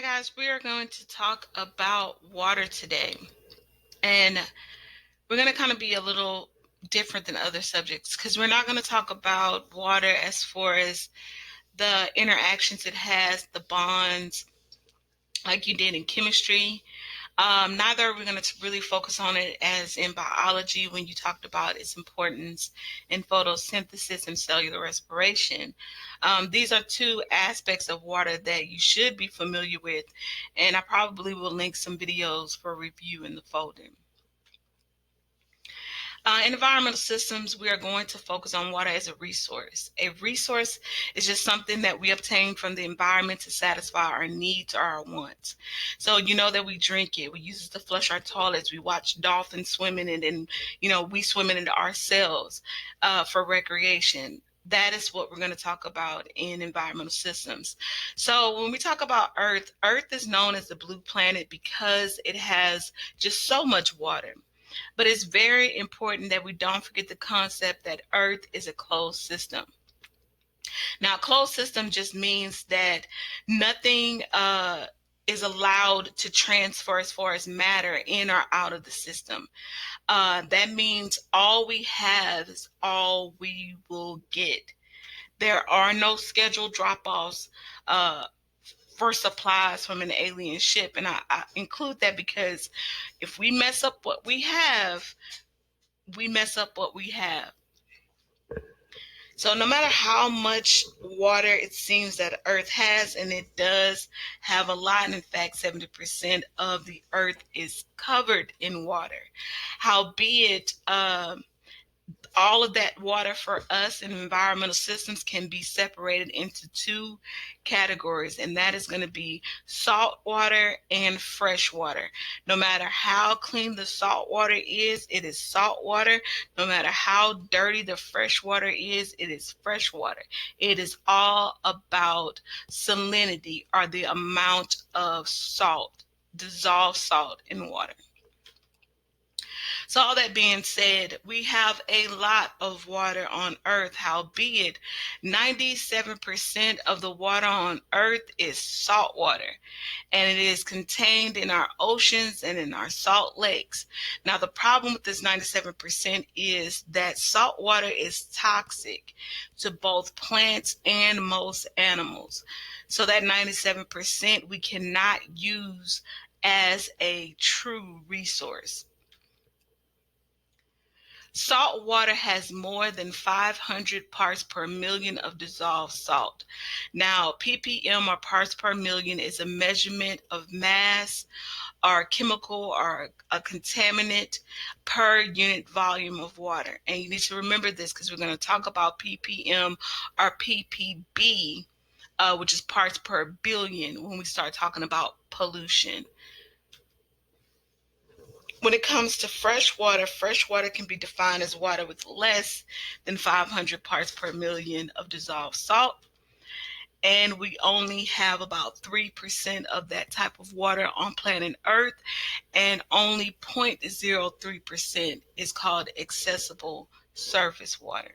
Hi guys, we are going to talk about water today. And we're going to kind of be a little different than other subjects because we're not going to talk about water as far as the interactions it has, the bonds, like you did in chemistry. Neither are we going to really focus on it as in biology when you talked about its importance in photosynthesis and cellular respiration. These are two aspects of water that you should be familiar with, and I probably will link some videos for review in the folder. In environmental systems, we are going to focus on water as a resource. A resource is just something that we obtain from the environment to satisfy our needs or our wants. So you know that we drink it, we use it to flush our toilets, we watch dolphins swimming, and then we swim in it ourselves for recreation. That is what we're going to talk about in environmental systems. So when we talk about Earth, Earth is known as the blue planet because it has just so much water. But it's very important that we don't forget the concept that Earth is a closed system. Now, closed system just means that nothing is allowed to transfer as far as matter in or out of the system. That means all we have is all we will get. There are no scheduled drop-offs for supplies from an alien ship. And I include that because if we mess up what we have, we mess up what we have. So no matter how much water it seems that Earth has, and it does have a lot, in fact, 70% of the Earth is covered in water. Howbeit, all of that water for us in environmental systems can be separated into two categories, and that is going to be salt water and fresh water. No matter how clean the salt water is, it is salt water. No matter how dirty the fresh water is, it is fresh water. It is all about salinity, or the amount of salt, dissolved salt in water. So all that being said, we have a lot of water on Earth. Howbeit, 97% of the water on Earth is salt water, and it is contained in our oceans and in our salt lakes. Now, the problem with this 97% is that salt water is toxic to both plants and most animals. So that 97% we cannot use as a true resource. Salt water has more than 500 parts per million of dissolved salt. Now, ppm, or parts per million, is a measurement of mass or chemical or a contaminant per unit volume of water. And you need to remember this because we're going to talk about ppm or ppb, which is parts per billion, when we start talking about pollution. When it comes to fresh water can be defined as water with less than 500 parts per million of dissolved salt. And we only have about 3% of that type of water on planet Earth, and only 0.03% is called accessible surface water.